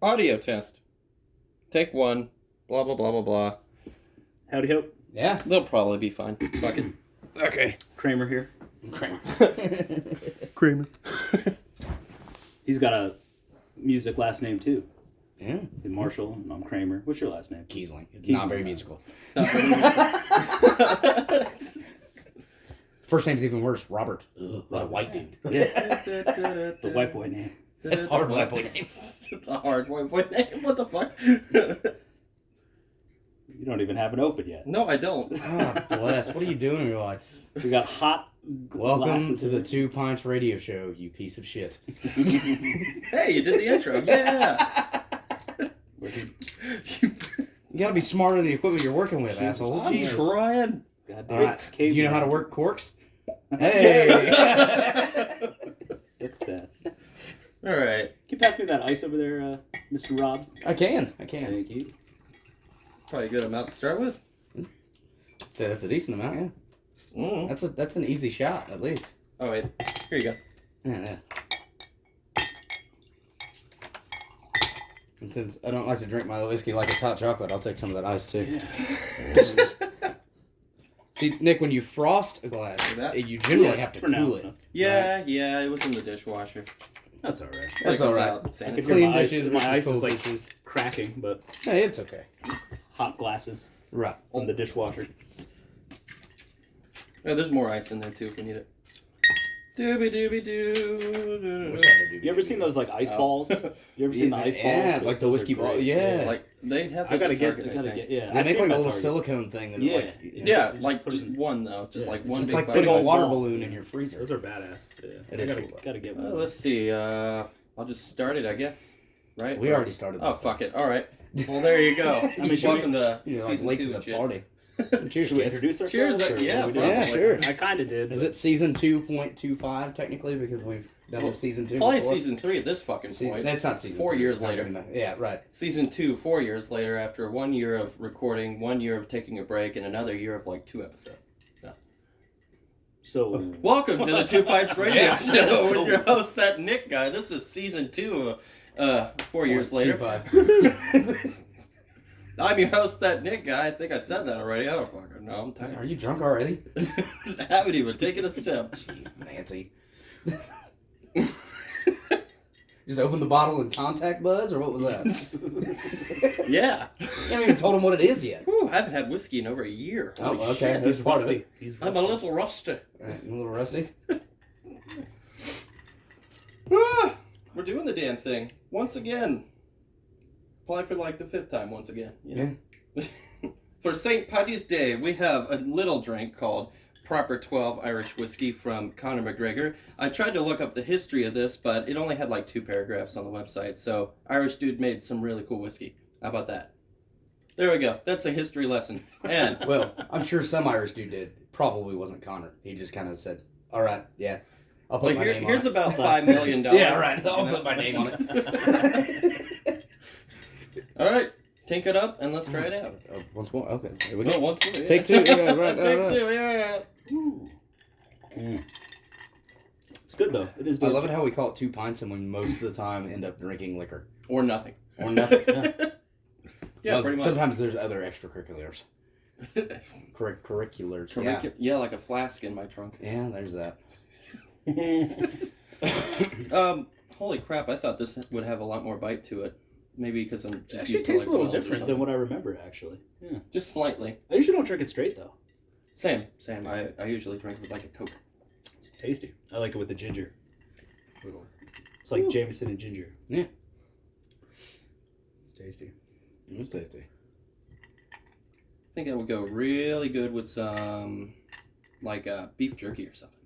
Audio test. Take one. Blah, blah, blah, blah, blah. Howdy ho. Yeah. They'll probably be fine. Fuck it. Okay. Kramer here. Kramer. Kramer. He's got a music last name too. Yeah. Marshall, and I'm Kramer. What's your last name? Kiesling. It's Kiesling. not very musical. First name's even worse. Robert. Ugh, what a white dude. Yeah. It's a white boy name. That's a hard white boy name. A hard white boy name? What the fuck? You don't even have it open yet. No, I don't. Oh, bless. What are you doing in your life? We got hot Welcome to the Two Pints Radio Show, you piece of shit. Hey, you did the intro. Yeah. You gotta be smarter than the equipment you're working with, asshole. I'm Jesus. trying. God All damn right. it. Do you know how to work corks? Hey! Success. All right. Can you pass me that ice over there, Mr. Rob? I can. Thank you. Probably a good amount to start with. So that's a decent amount, yeah. That's an easy shot, at least. Oh, wait. Here you go. Yeah. And since I don't like to drink my whiskey like it's hot chocolate, I'll take some of that ice, too. Yeah. See, Nick, when you frost a glass, you generally have to cool it. Yeah, yeah, it was in the dishwasher. That's all right. That's all right. I could Clean hear my dishes, my ice cold is like dishes. cracking, but Hey, it's okay. hot glasses Right. from the dishwasher. Yeah, there's more ice in there, too, if we need it. Doobie doobie doo. You ever seen those like ice balls? You ever seen the ice balls? Yeah, like the Those whiskey are ball. great. Yeah. Like, they have I those gotta at get, Target, yeah. They I've make seen like a them little at Target. silicone thing that Yeah. like... Yeah, like put just it in- one, though. Just like one It's big like fucking putting a ice water ball. balloon in your freezer. Those are badass. Yeah. It is cool. Gotta get one. Let's see. I'll just start it, I guess. Right? We already started this. Oh, fuck it. All right. Well, there you go. I mean, Welcome to You're like season late 2 to and the shit. party. Cheers, Should we kids. introduce Cheers, ourselves? or yeah, what we yeah, doing? sure. I kind of did. Is but- it season 2.25 technically because we've done season 2 Probably before? season 3 at this fucking point. That's not season 4 3. years It's not later. gonna- Yeah, right. Season 2, 4 years later, after 1 year of recording, 1 year of taking a break, and another year of like 2 episodes. So Welcome to the Two Pints Radio Yeah. Show with your host, that Nick guy. This is season 2, 4 years later. 2.5. I'm your host, that Nick guy. I think I said that already. I don't fucking know. I'm Are tired. you drunk already? Haven't even taken a sip. Jeez, Nancy. Just open the bottle in contact buds, or what was that? Yeah. You haven't even told him what it is yet. Whew, I haven't had whiskey in over a year. Oh, Holy okay. shit. That's part of rusty. it. He's I'm a rusty. little rusty. Right, a little rusty. Ah, we're doing the damn thing. Once again. Probably for like the 5th time once again. You know? For St. Paddy's Day, we have a little drink called Proper 12 Irish Whiskey from Conor McGregor. I tried to look up the history of this, but it only had like 2 paragraphs on the website. So, Irish dude made some really cool whiskey. How about that? There we go. That's a history lesson. And Well, I'm sure some Irish dude did. Probably wasn't Connor. He just kind of said, all right, yeah, I'll put like, my name on here's it. about $5 million. Yeah, right. I'll You know? put my name on it. All right. Tink it up and let's try it out. Once more. Okay. Here we No, go. once more. Yeah. Take 2. Yeah, right. Take right. 2, yeah. Ooh. It's good though. It is. I Good. love it how we call it 2 pints and we most of the time end up drinking liquor. Or nothing. Or nothing. Yeah, Well, pretty much. Sometimes there's other extracurriculars. Curriculars. Yeah. Yeah, like a flask in my trunk. Yeah, there's that. Holy crap! I thought this would have a lot more bite to it. Maybe because I'm It just actually used to tastes like a little Wells or different than something. what I remember. Actually, yeah. Just slightly. I usually don't drink it straight though. Same. I usually drink with like a Coke. It's tasty. I like it with the ginger. It's like Ooh. Jameson and ginger. Yeah. It's tasty. It's tasty. I think that would go really good with some like beef jerky or something.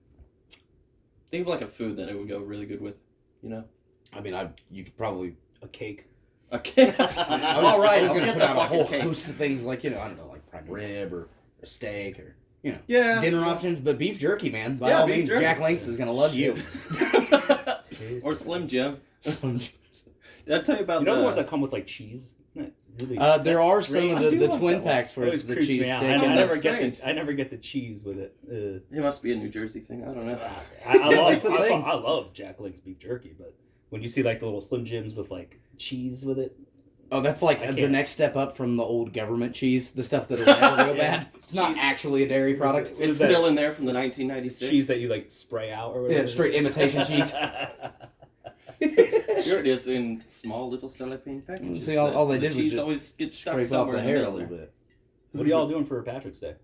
Think of like a food that it would go really good with. You know. I mean, you could probably... A cake. Okay. I All right. was I'll going to get put the out a fucking whole cake. host of things like, I don't know, like prime rib or a steak or, Yeah. dinner options, but beef jerky, man. By Yeah, all beef means, jerky. Jack Links is going to love you. Or Slim Jim. Some- Did I tell you about You know the the ones that come with like cheese? Isn't it really? there are some strange. of I do the like twin that one. packs where Always it's the creeps cheese me out. steak. I How's never that get strange? I never get the cheese with it. It must be a New Jersey thing. I don't know. I It's a thing. love Jack Link's beef jerky, but when you see like the little Slim Jims with like cheese with it. Oh, that's like the next step up from the old government cheese, the stuff that'll never go bad. It's not actually a dairy product. It's still in there from the 1996. Cheese that you like spray out or whatever. Yeah, straight imitation cheese. Here it is in small little cellophane packages. See, all they did was cheese just always gets stuck scrape off somewhere the in the hair a middle little there. bit. What are y'all doing for Patrick's Day?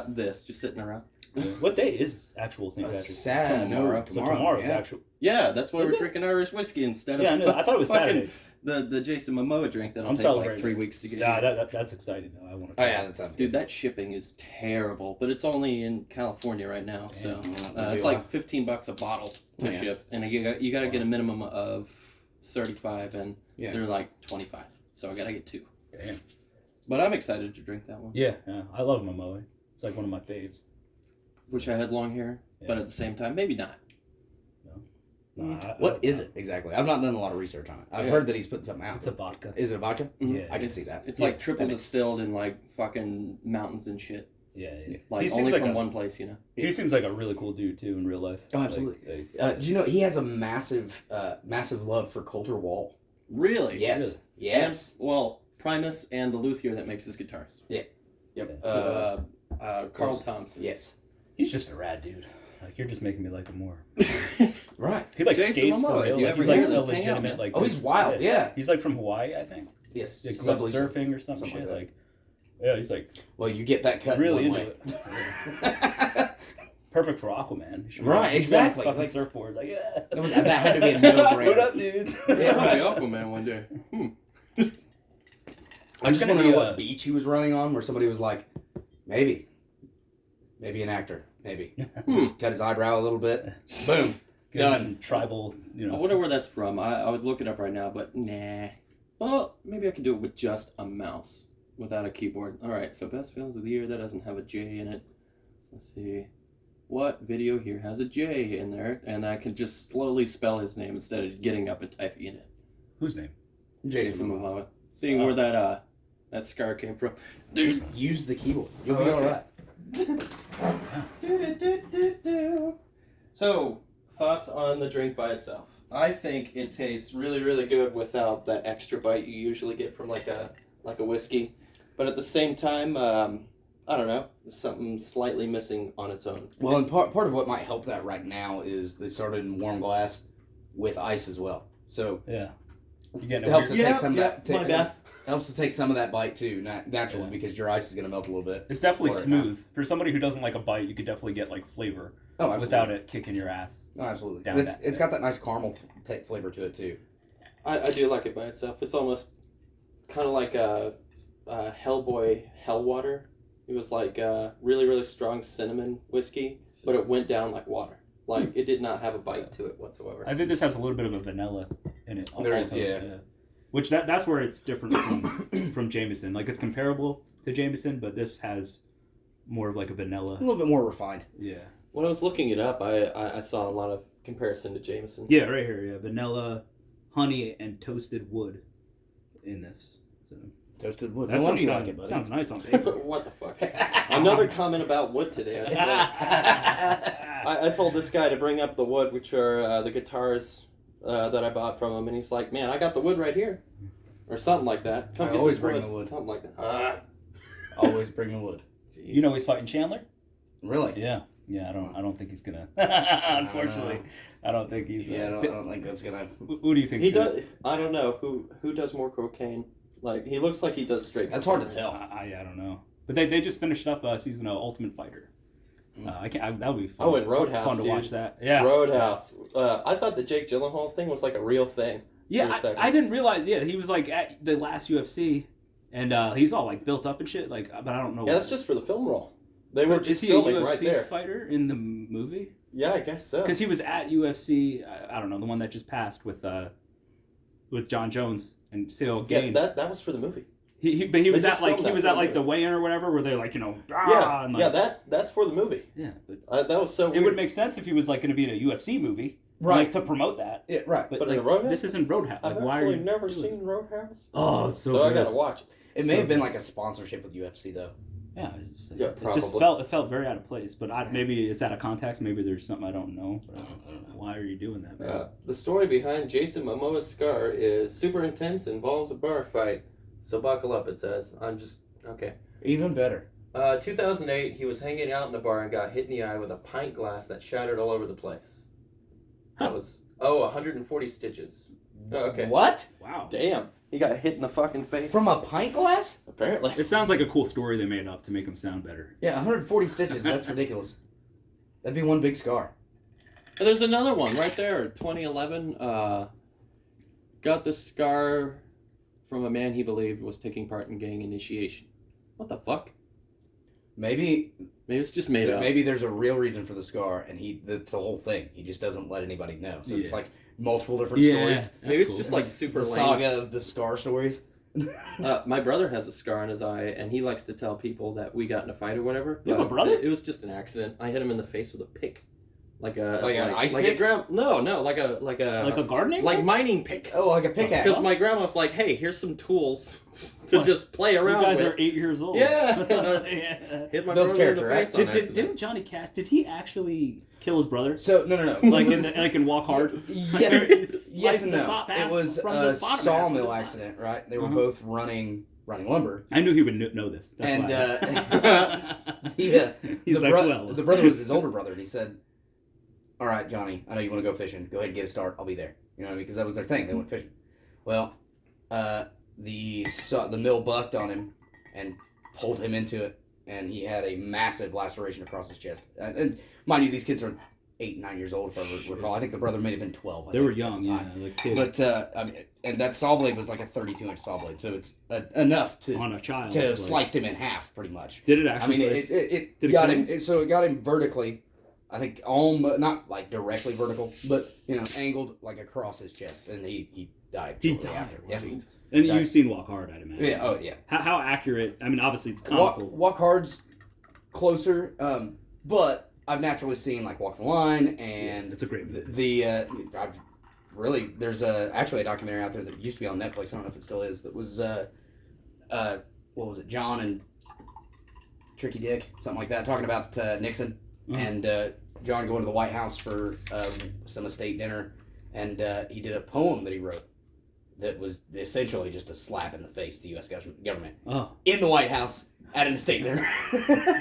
This, just sitting around. What day is actual St. Patrick's? Tomorrow. So tomorrow's yeah. actual. Yeah, that's why Is we're it? drinking Irish whiskey instead of Yeah, I know. I thought it was fucking Saturday. the Jason Momoa drink that'll I'm take celebrating. like 3 weeks to get. Yeah, that's exciting though. I want to. Oh yeah, that sounds Dude, good. that shipping is terrible, but it's only in California right now, so Damn. it's like $15 a bottle to Yeah. ship, and you got to get a minimum of 35, and Yeah. they're like 25, so I got to get 2. Damn. But I'm excited to drink that one. Yeah, I love Momoa. It's like one of my faves. Wish I had long hair, but Yeah. at the same time, maybe not. What is it exactly? I've not done a lot of research on it. I've heard that he's putting something out. It's a vodka. Is it a vodka? Yeah, I can It's- see that. It's Yeah, like triple distilled in like fucking mountains and shit. Yeah. Like He seems only like from a- one place, you know. He seems like a really cool dude too in real life. Oh, absolutely. Like, Do you know he has a massive love for Coulter Wall? Really? Yes. Really? Yes. And, well, Primus and the luthier that makes his guitars. Yep. So, Carl Thompson. Yes. he's just a rad dude. Like you're just making me like him more. Right. He like Jason skates Momoa, for if real. you Like, ever he's like hear a this, hang out, legitimate man. like. Oh, he's wild. Yeah. He's like from Hawaii, I think. Yes. Like Subway surfing or some something shit. like Like, yeah, he's like Well, you get that cut really one into way. it. Perfect for Aquaman. He should be- Right, he should be on his exactly, fucking like- surfboard, like yeah. That had to be a no-brainer. What up, dudes? Yeah, might be Aquaman one day. I just gonna want to know be, what beach he was running on, where somebody was like, maybe an actor, maybe. Just cut his eyebrow a little bit. Boom. Get him Done. some tribal, you I know. wonder where that's from. I would look it up right now, but nah. Well, maybe I could do it with just a mouse without a keyboard. All right, so best films of the year that doesn't have a J in it. Let's see. What video here has a J in there? And I can just slowly spell his name instead of getting up and typing it in. Whose name? Jason Momoa. Seeing where that scar came from. Just use the keyboard. You'll be okay. alright. So, thoughts on the drink by itself? I think it tastes really, really good without that extra bite you usually get from like a whiskey. But at the same time, I don't know, there's something slightly missing on its own. Well, and part of what might help that right now is they started in warm glass with ice as well. So Yeah. You getting it a helps weird... to take some of that. my bad. Helps to take some of that bite too, naturally, Yeah. because your ice is going to melt a little bit. It's definitely Or smooth. For somebody who doesn't like a bite, you could definitely get like flavor Oh, absolutely. without it kicking your ass. Oh, absolutely. Down And that it's got that nice caramel flavor to it too. I do like it by itself. It's almost kind of like a Hellboy Hellwater. It was like really, really strong cinnamon whiskey, but it went down like water. Like, it did not have a bite to it whatsoever. I think this has a little bit of a vanilla in it. There is, also, yeah. Which that's where it's different from Jameson. Like it's comparable to Jameson, but this has more of like a A vanilla. little bit more refined. Yeah. When I was looking it up, I saw a lot of comparison to Jameson. Yeah, right here. Yeah, vanilla, honey, and toasted wood in this. So, Toasted wood. that No wonder sounds, you like it, buddy. sounds nice on paper. What the fuck? Another comment about wood today, I suppose. I told this guy to bring up the wood, which are the guitars that I bought from him, and he's like, man, I got the wood right here. Or something like that. I get always this bring the wood. Something like that. Always bring the wood. You know he's fighting Chandler. Really? Yeah. Yeah, I don't think he's gonna. Unfortunately, I don't think he's. Yeah, I don't think that's gonna. Who do you think? He does. I don't know who does more cocaine. Like, he looks like he does straight. That's hard to cocaine. tell. I don't know. But they just finished up season of Ultimate Fighter. That would be fun. Oh, and Roadhouse, Fun to dude. watch that. Yeah. Roadhouse. I thought the Jake Gyllenhaal thing was like a real thing. Yeah, for a second. I didn't realize. Yeah, he was like at the last UFC, and he's all like built up and shit. Like, but I don't know. Yeah, that's just for the film role. They were Is just he a filming UFC right there. fighter in the movie? Yeah, I guess so. Because he was at UFC. I don't know, the one that just passed with John Jones and Cyril Yeah, Gane. that was for the movie. But he was just at like filmed that he was for at the like the movie. weigh-in or whatever, where they're like and Yeah, like, that's for the movie. yeah. But That was so it weird. would make sense if he was like going to be in a UFC movie, Right. Like to promote that. Yeah, right. But in like, a Roadhouse? this isn't Roadhouse. Like, I've why are actually you never doing seen Roadhouse. Oh, it's so So I good. gotta watch it. It may So have been good. like a sponsorship with UFC though. Yeah, Yeah, it just felt very out of place. But maybe it's out of context. Maybe there's something I don't know. But why are you doing that, man? The story behind Jason Momoa's scar is super intense, involves a bar fight. So buckle up, it says. Okay. Even better. 2008, he was hanging out in a bar and got hit in the eye with a pint glass that shattered all over the place. That was 140 stitches. Oh, okay. What? Wow. Damn. He got hit in the fucking face. From a pint glass? Apparently. It sounds like a cool story they made up to make him sound better. Yeah, 140 stitches. That's ridiculous. That'd be one big scar. There's another one right there. 2011. Got the scar from a man he believed was taking part in gang initiation. What the fuck? Maybe it's just made up. Maybe there's a real reason for the scar, and that's the whole thing. He just doesn't let anybody know. So it's like multiple different stories. Maybe it's just like super the lame. saga of the scar stories. My brother has a scar on his eye, and he likes to tell people that we got in a fight or whatever. You have a brother? It was just an accident. I hit him in the face with a pick, like an ice pick? No, like a gardening, like mining pick. Oh, like a pickaxe. Because my grandma's like, hey, here's some tools to just play around. You guys with. are 8 years old. Yeah. Hit my Builds brother in the character, face on Didn't accident. Johnny Cash? Did he actually kill his brother? So no. like in Walk Hard. Yes and no. It was a sawmill accident, right? They were both running lumber. I knew he would know this. That's why. The brother was his older brother, and he said, "All right, Johnny, I know you want to go fishing. Go ahead and get a start. I'll be there." You know what I mean? Because that was their thing. They went fishing. Well, the mill bucked on him and pulled him into it, and he had a massive laceration across his chest. And mind you, these kids are 8 and 9 years old, if I recall. I think the brother may have been 12. They were young, like kids. But I mean, and that saw blade was like a 32-inch saw blade, so it's enough to on a child to have sliced him in half, pretty much. Did it actually? I mean, it got him. So it got him vertically. I think almost not like directly vertical, but angled like across his chest, and he died. He shortly died after. Yeah. And you've seen Walk Hard, I'd imagine. Yeah. Oh yeah. How accurate? I mean, obviously it's comical. Walk Hard's closer, but I've naturally seen like Walk the Line, and it's a great movie. I've really there's actually a documentary out there that used to be on Netflix. I don't know if it still is. That was what was it? John and Tricky Dick, something like that, talking about Nixon and John going to the White House for some estate dinner, and he did a poem that he wrote that was essentially just a slap in the face to the U.S. government in the White House at an estate dinner.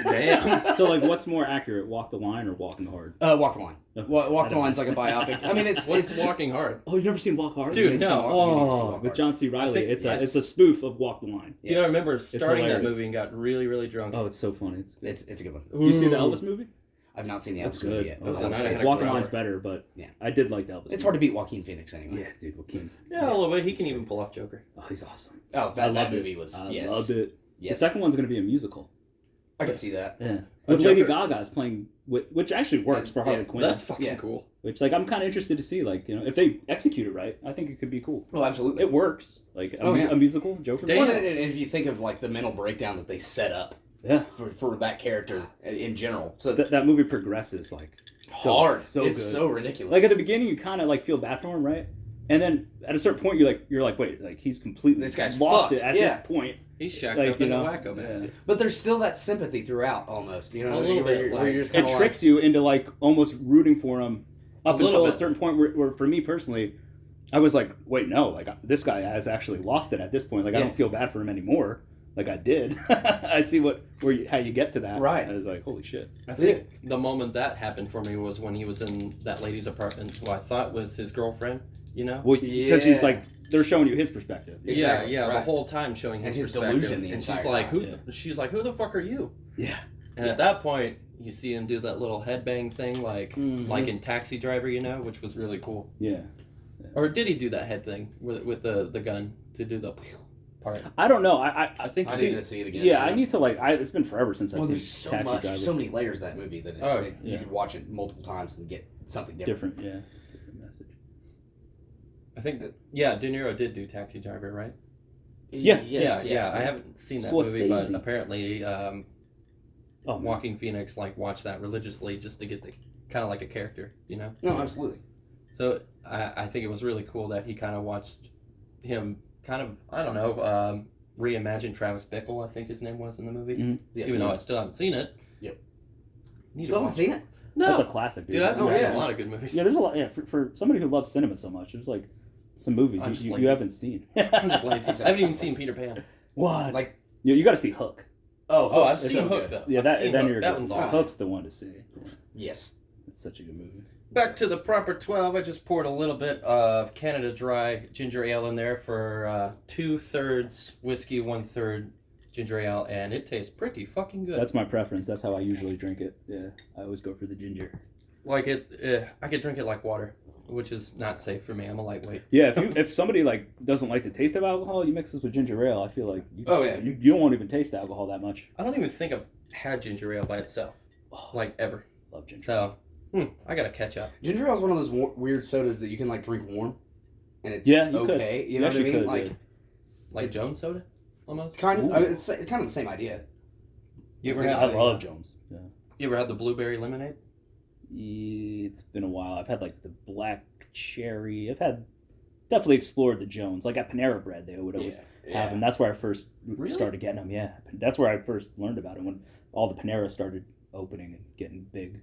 Damn. So, like, what's more accurate, Walk the Line or Walking Hard? Walk the Line. Walk the Line's like a biopic. I mean, it's Walking Hard. Oh, you've never seen Walk Hard? Dude, no. Oh, with John C. Reilly. It's a spoof of Walk the Line. Yes. You know, I remember starting that movie and got really, really drunk. Oh, it's so funny. It's a good one. You see the Elvis movie? I've not seen the That's Elvis good. movie yet. Walk the Line's better, but I did like the Elvis. It's hard to beat Joaquin Phoenix anyway. Yeah, dude, Joaquin. Yeah, a little bit. He can even pull off Joker. Oh, he's awesome. Oh, that movie was. I yes. loved it. Yes. The second one's going to be a musical. I can see that. Yeah. With Lady Gaga's playing, which actually works for Harley Quinn. That's fucking cool. Which, like, I'm kind of interested to see, like, if they execute it right, I think it could be cool. Oh, absolutely. It works. Like, a musical, Joker. Well, and if you think of, like, the mental breakdown that they set up for that character in general. So that movie progresses, like, hard. So it's good. so ridiculous. Like, at the beginning, you kind of, like, feel bad for him, right? And then, at a certain point, you're like, wait, like, he's completely this guy's lost fucked. it at this point. He's shacked up in the wacko basket. But there's still that sympathy throughout, almost. You know, a little bit. Where you're just it tricks you into, like, almost rooting for him up until a certain point where, for me personally, I was like, wait, no, like, this guy has actually lost it at this point. Like, I don't feel bad for him anymore. Like I did. I see how you get to that. Right. I was like, holy shit. I think the moment that happened for me was when he was in that lady's apartment, who I thought was his girlfriend, Well, because he's like, they're showing you his perspective. Exactly. Yeah, the whole time showing his perspective. Delusion the and entire she's like, time. She's like, who the fuck are you? Yeah. And at that point, you see him do that little headbang thing, like in Taxi Driver, which was really cool. Yeah. Or did he do that head thing with the gun to do the part? I don't know. I think I need to see it again. Yeah, I need to it's been forever since I've seen Taxi Driver. There's so many layers to that movie that you could watch it multiple times and get something different. Different message. I think that De Niro did do Taxi Driver, right? Yeah. Yes, yeah. I haven't seen that movie, but apparently Joaquin Phoenix watched that religiously just to get the kind of like a character, No, absolutely. So I think it was really cool that he kind of watched him kind of, I don't know, reimagined Travis Bickle, I think his name was in the movie. Mm-hmm. Yes, Even though I still haven't seen it. Yep. Need You to still haven't watch seen it? No. That's a classic, dude. Dude, I've seen yeah. a lot of good movies. Yeah, there's a lot. Yeah, for somebody who loves cinema so much, there's like some movies I'm just you lazy. haven't seen. I'm just lazy. I haven't even seen Peter Pan. What? Like, you got to see Hook. Oh, I've it's seen so Hook good. though. Yeah, I've seen then Hook. you're That good. one's awesome. Hook's the one to see. Yes. It's such a good movie. Back to the proper 12. I just poured a little bit of Canada Dry ginger ale in there for 2/3 whiskey, 1/3 ginger ale, and it tastes pretty fucking good. That's my preference. That's how I usually drink it. Yeah, I always go for the ginger. Like it, I could drink it like water, which is not safe for me. I'm a lightweight. Yeah, if somebody like doesn't like the taste of alcohol, you mix this with ginger ale. I feel like you don't even taste the alcohol that much. I don't even think I've had ginger ale by itself, like ever. Love ginger. So, I gotta catch up. Ginger ale is one of those weird sodas that you can like drink warm, and it's you okay. could. You know what I mean? Could, Like It's- Jones soda, almost. kind of. Ooh. I mean, it's kind of the same idea. You ever I had? love Jones. Yeah. You ever had the blueberry lemonade? It's been a while. I've had like the black cherry. I've had definitely explored the Jones. Like at Panera Bread, they would always have them. That's where I first started getting them. Yeah, that's where I first learned about them when all the Panera started opening and getting big.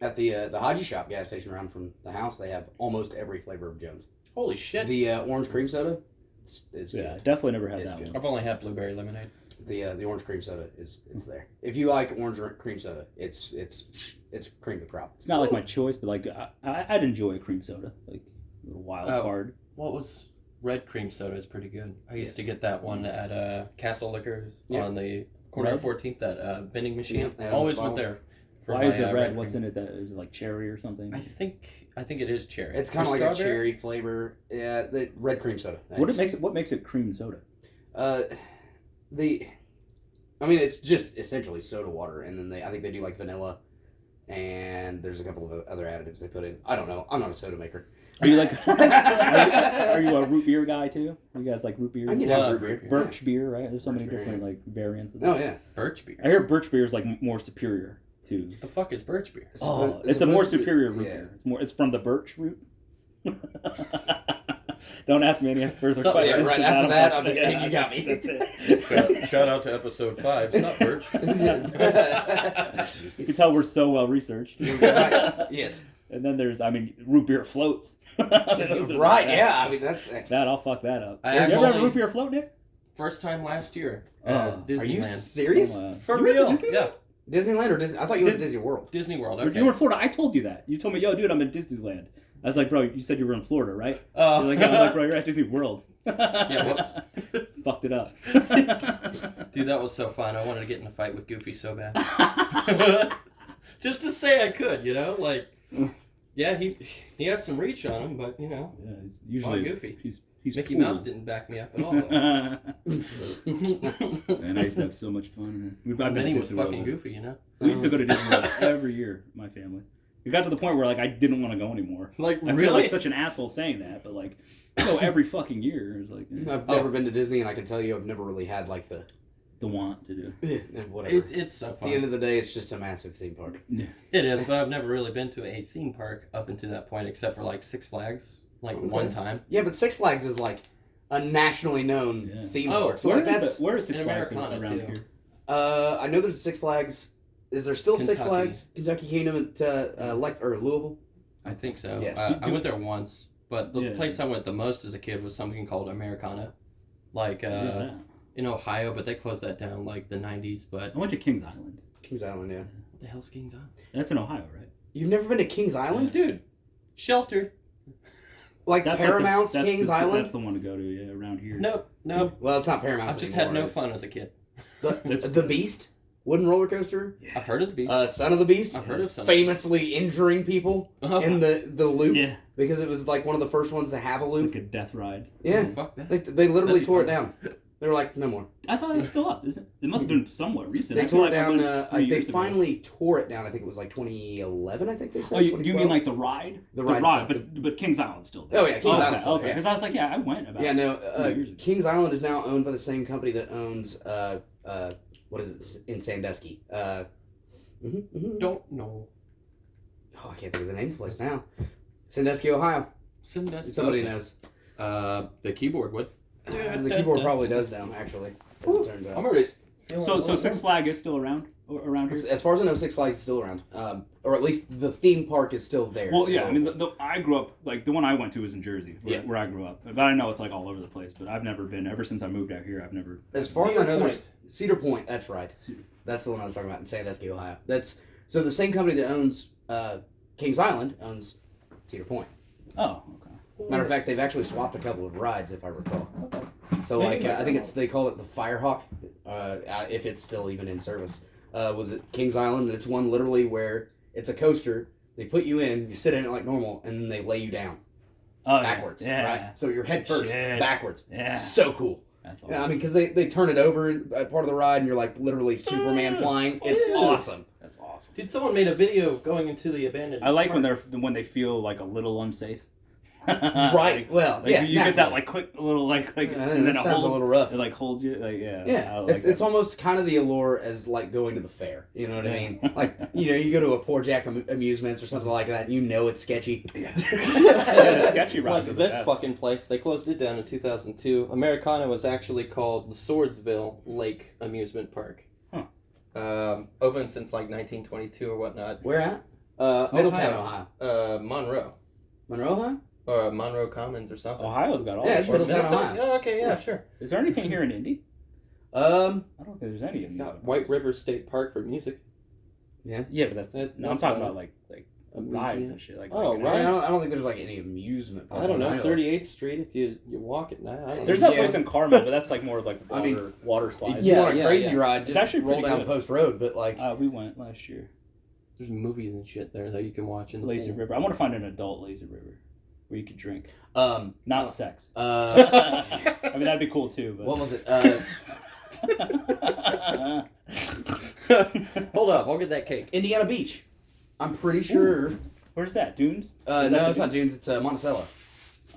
At the Haji Shop gas station around from the house, they have almost every flavor of Jones. Holy shit! The orange cream soda, it's Yeah, good. definitely never had It's that good. one. I've only had blueberry lemonade. The orange cream soda it's there. If you like orange cream soda, it's cream of the crop. It's not like my choice, but like I'd enjoy a cream soda, like a little wild card. What was red cream soda? Is pretty good. I used to get that one at Castle Liquor on the corner of 14th. That vending machine. Yeah, Always went there. Why is it red? What's in it? That is it like cherry or something? I think it is cherry. It's kind of like a cherry flavor. Yeah, the red cream soda. What makes it cream soda? I mean, it's just essentially soda water, and then I think they do like vanilla, and there's a couple of other additives they put in. I don't know. I'm not a soda maker. Are you like? are you a root beer guy too? You guys like root beer? I can have root beer. Birch beer, right? There's so Birch many beer, different like variants of Oh that. yeah, birch beer. I hear birch beer is like more superior to. The fuck is birch beer? Oh, it's a more supposed to be- superior root yeah. beer. It's from the birch root. Don't ask me any further questions. right after that, you got me. That's it. Shout out to episode 5. Stop birch. You can tell we're so well researched. Yes. And then there's, root beer floats. Right. Yeah. I mean, that's. I'll fuck that up. I You ever have a actually- root beer float, Nick? First time last year. Oh. Disneyland. Are you serious? For You went to real? Disneyland? Yeah. Disneyland or Disney? I thought you went to Disney World. Disney World. You Okay. were in Florida. I told you that. You told me, yo, dude, I'm in Disneyland. I was like, bro, you said you were in Florida, right? Oh. You're like, no. I'm like, bro, you're at Disney World. Yeah, whoops. Fucked it up. Dude, that was so fun. I wanted to get in a fight with Goofy so bad. Just to say I could, like, yeah, he has some reach on him, but, Yeah, he's usually usually Goofy. He's Mickey cool. Mouse didn't back me up at all. Though. And I used to have so much fun. And then he was fucking Goofy, We used to go to Disney World every year, my family. It got to the point where like I didn't want to go anymore. Like, I feel like such an asshole saying that, but like I go every fucking year. It's like I've never been to Disney, and I can tell you, I've never really had like the want to do. whatever. It's so At fun. the end of the day, it's just a massive theme park. Yeah. It is, but I've never really been to a theme park up until that point, except for like Six Flags, one time. Yeah, but Six Flags is like a nationally known theme park. So where like is where is Six in Flags Americana, around too. here? I know there's Six Flags. Is there still Six Kentucky. Flags? Kentucky Kingdom at I Louisville? think so. Yes. I went there once, but the Yeah. place I went the most as a kid was something called Americana, like Where's that? in Ohio, but they closed that down like the 90s. But I went to Kings Island. Kings Island, yeah. what the hell's Kings Island? That's in Ohio, right? You've never been to Kings Island? Dude, sheltered. Like That's Paramount's like Kings Island? That's the one to go to, yeah, around here. Nope. Well, it's not Paramount's I've just anymore. had no It's fun as a kid. The Beast? Wooden roller coaster? I've heard of the Beast. Son of the Beast? I've heard of some. Famously injuring people in the loop. Yeah. Because it was like one of the first ones to have a loop. Like a death ride. Yeah. Oh, fuck that. They literally That'd be tore it fun. down. They were like, no more. I thought it's still up, isn't it? It must have been somewhat recent. They I feel tore it like I down. went 3 They years ago. finally tore it down. I think it was like 2011. I think they said. Oh, you mean 2012. like the ride? The ride itself, but Kings Island's still there. Oh, yeah, Kings Island's still there, Okay, yeah. because I was like, yeah, I went about. Yeah, no. 2 years ago. Kings Island is now owned by the same company that owns what is it in Sandusky? Don't know. Oh, I can't think of the name of the place now. Sandusky, Ohio. Sandusky. Somebody knows. The keyboard would. The keyboard probably does now, actually, as it turns out. I'm already feeling So Six Flags is still around here? As far as I know, Six Flags is still around. Or at least the theme park is still there. Well, yeah, I mean, I grew up, like, the one I went to was in Jersey, where I grew up. But I know it's, like, all over the place, but I've never been, ever since I moved out here, I've never... As far as I know, there's Cedar Point, that's right. That's the one I was talking about in Sandusky, Ohio. So the same company that owns Kings Island owns Cedar Point. Oh, okay. Matter of fact, they've actually swapped a couple of rides, if I recall. Okay. So, like, I think they call it the Firehawk, if it's still even in service. Was it Kings Island? And it's one literally where it's a coaster. They put you in, you sit in it like normal, and then they lay you down backwards. Yeah. Right? So you're head first, backwards. Yeah. So cool. That's awesome. Yeah, I mean, because they turn it over at part of the ride, and you're like literally Superman flying. It's awesome. That's awesome. Dude, someone made a video of going into the abandoned I like park. when they feel like a little unsafe. Right. Well, like, yeah. you get that like click, a little like, and then it sounds holds, a little rough. It like holds you, like Yeah, I like it's almost kind of the allure as like going to the fair. You know what I mean? Like you go to a Poor Jack Amusements or something like that. And you know it's sketchy. Yeah. The sketchy rides Like are the this best. fucking place, they closed it down in 2002. Americana was actually called the Swordsville Lake Amusement Park. Huh. Open since like 1922 or whatnot. Where at? Middletown, Ohio. Monroe. Monroe, Ohio? Or Monroe Commons or something. Ohio's got all Yeah, that it's shit. Middletown, Ohio. Oh, okay, yeah, sure. Is there anything here in Indy? I I don't think there's any in Got White River State Park for music. Yeah. Yeah, but that's I'm that's talking fine. about like A rides museum. and shit. Like, Oh, like, right. I don't think there's like any amusement parks. I don't know, in Iowa. 38th Street if you walk at night. I don't There's know. that place in Carmel, but that's like more of like I mean, water slides. If you want a Yeah, crazy yeah. ride, It's just actually roll pretty down good. Post Road. But like, We went last year. There's movies and shit there that you can watch in the Lazy pool. River. I want to find an adult lazy river where you could drink, um, not sex. uh, I mean, that'd be cool too. But what was it? Hold up, I'll get that cake. Indiana Beach. I'm pretty sure. where's that? Dunes? Is No, that it's not Dunes. It's Monticello,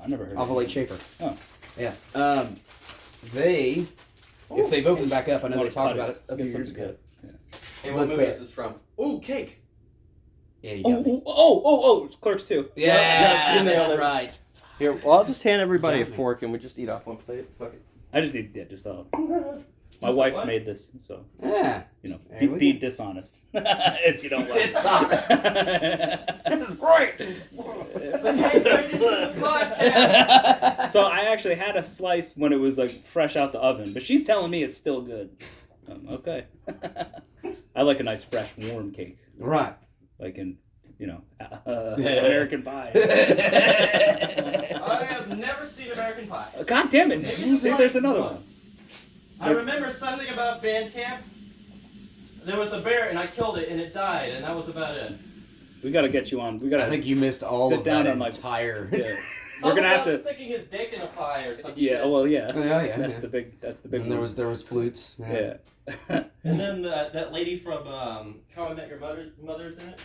I never heard off of of it. Lake Schaefer. Oh. Yeah. If they've opened back up, I know they talked about it a few Get years something ago. good. Hey, what But, movie is this from? Ooh, cake. Yeah, you got me. Oh! It's Clerks 2. Yeah, you nailed that's it. right. Here, well, I'll just hand everybody a Got me. fork and we just eat off one plate. Fuck it. I just need my wife what? made this, so Yeah. you know, There we be go. dishonest if you don't like. Dishonest. Right! So I actually had a slice when it was like fresh out the oven, but she's telling me it's still good. Okay. I like a nice fresh warm cake, Right. like in American Pie. I have never seen American Pie. God damn it! There's another one. I remember something about band camp. There was a bear and I killed it and it died and that was about it. We gotta get you on. We gotta. I think you missed all sit of down that and, like, entire. Yeah. Something gonna have about to- sticking his dick in a pie or some Yeah. shit. Well, yeah. Yeah, yeah. That's the big. That's the big. And one. there was flutes. Yeah. And then that lady from How I Met Your Mother's in it.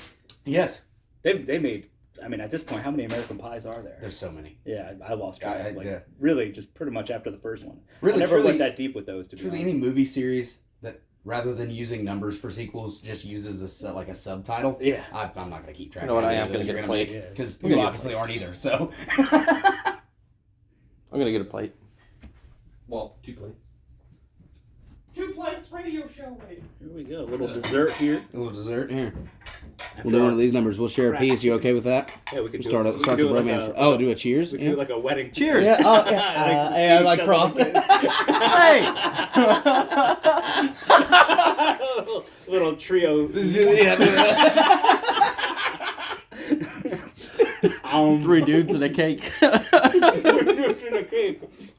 Yes. They made. I mean, at this point, how many American Pies are there? There's so many. Yeah, I lost track. Yeah. Really, just pretty much after the first one. Really, I never truly, went that deep with those. To be truly, honest. any movie series that rather than using numbers for sequels just uses a subtitle. Yeah. I'm not gonna keep track. You know what, of I any am of gonna those get you're a plate. make, because I'm you gonna get a obviously aren't either. So. I'm gonna get a plate. Well, 2 plates. 2 plates radio show, wait. Here we go. A little dessert here. A little dessert here. After We'll do one our- of these numbers. We'll share a piece. You okay with that? Yeah, we could We'll do start we the could do like bromance. a- Do a cheers. We could Yeah. do like a wedding. Cheers. Yeah. Oh, yeah. Yeah, like cross. Little trio. 3 dudes and a cake.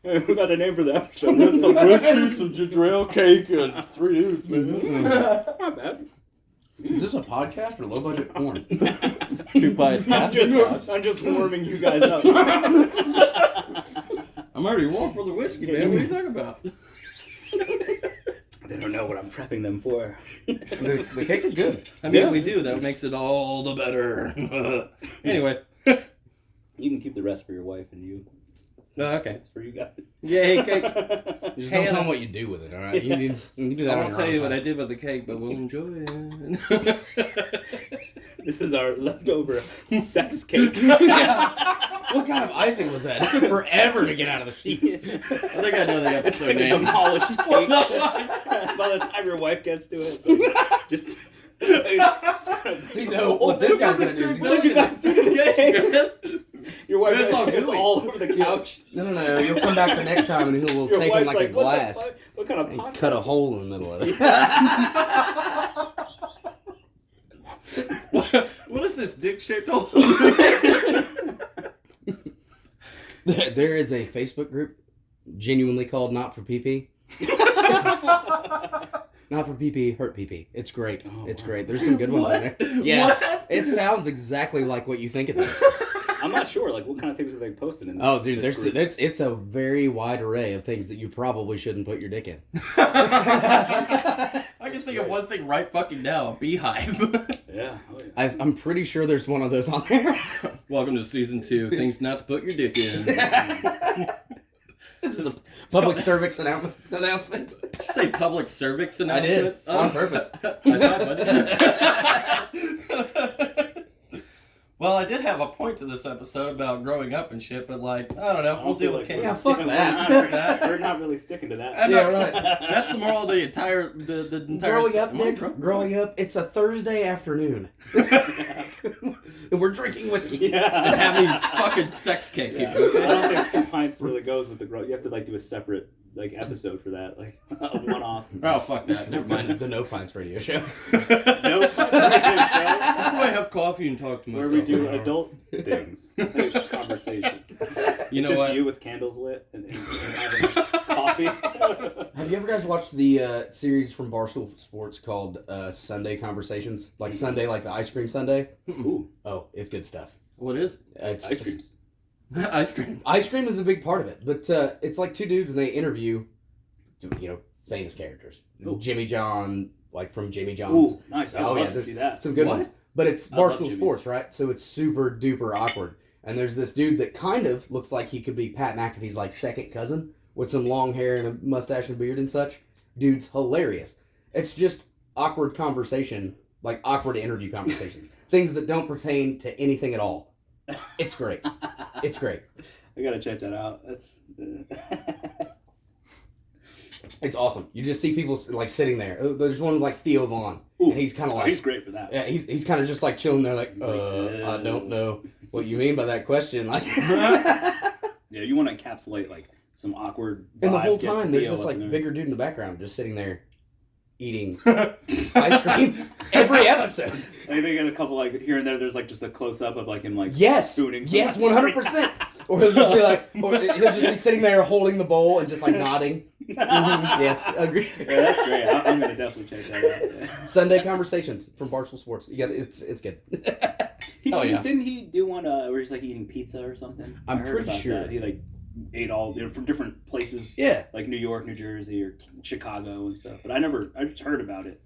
We got a name for that. Some whiskey, some ginger ale cake, and 3 dudes, man. Not bad. Is this a podcast or low budget porn? 2 bites. I'm just warming you guys up. I'm already warm for the whiskey, man. What are you talking about? They don't know what I'm prepping them for. The cake is good. I mean, Yeah. we do. That makes it all the better. Anyway. You can keep the rest for your wife and you. Okay. It's for you guys. Yay, cake. Just don't tell them what you do with it, all right? You can do that I on won't your tell own you what time. I did with the cake, but we'll enjoy it. This is our leftover sex cake. What kind of icing was that? It took forever to get out of the sheets. I think I know the It's episode like a name. demolished cake. By the time your wife gets to it, it's like, just... See, no, what this guy's gonna do is What did you guys do to the cake? Your wife It's all it's gooey. all over the couch. No. You'll come back the next time and he'll Your take him wife's like a "What the glass fuck? What kind of and podcast cut a hole in the middle of it. What is this dick-shaped hole? There is a Facebook group genuinely called Not for PP. Not for PP, hurt PP. It's great. It's great. There's some good ones in there. Yeah. What? It sounds exactly like what you think it is. I'm not sure. Like, what kind of things are they posting in this? Oh, dude, this group? it's a very wide array of things that you probably shouldn't put your dick in. I can think of one thing right fucking now: a beehive. Yeah. Oh, yeah. I'm pretty sure there's one of those on there. Welcome to season 2. Things not to put your dick in. This is a public cervix announcement. Did you say public cervix I announcement? did, on purpose. Well, I did have a point to this episode about growing up and shit, but like, I don't know. We'll deal with Kate. Yeah, fuck that. We're not really sticking to that. I'm Yeah, not- right. That's the moral of the entire Growing up, Am I Nick, drunk? growing up, it's a Thursday afternoon. And we're drinking whiskey. And Yeah. having fucking sex cake. Yeah. Okay? I don't think 2 pints really goes with the grow. You have to like do a separate like episode for that, like a one-off. Oh, fuck that. Never mind. The No Pints Radio Show. No pints radio show That's why I have coffee and talk to myself. where we do for an hour. adult things, conversation. You know Just what? you with candles lit and having coffee. Have you ever guys watched the series from Barstool Sports called Sunday Conversations? Like Sunday, like the ice cream Sunday? Ooh, Oh, it's good stuff. What is It's ice creams. ice cream? Ice cream is a big part of it, but it's like two dudes and they interview, famous characters. Ooh. Jimmy John, like from Jimmy John's. Ooh, nice. I Oh, would yeah, love to there's see that. Some good What? ones. But it's I love Barstool Jimmy's. Sports, right? So it's super duper awkward. And there's this dude that kind of looks like he could be Pat McAfee's like second cousin with some long hair and a mustache and beard and such. Dude's hilarious. It's just awkward conversation, like awkward interview conversations. Things that don't pertain to anything at all. It's great. It's great. I gotta check that out. That's. It's awesome. You just see people like sitting there. There's one like Theo Vaughn, Ooh, and he's kind of oh, like, he's great for that. yeah, he's kind of just like chilling there, like, He's like, I don't know what you mean by that question. Like, Yeah, you want to encapsulate like some awkward. and the vibe, whole get time there's Theo this up like in there. bigger dude in the background just sitting there eating ice cream every episode. I think they get a couple like here and there. There's like just a close up of like him like Yes, spooning. yes, some 100%. Or he'll just be like, or he'll just be sitting there holding the bowl and just like nodding. Yes, agree. Yeah, that's great. I'm gonna definitely check that out. Yeah. Sunday Conversations from Barstool Sports. You got it's good. Oh, yeah. Didn't he do one where he's like eating pizza or something? I'm I heard pretty about sure. that. He like ate all from different places. Yeah. Like New York, New Jersey, or Chicago and stuff. But I just heard about it.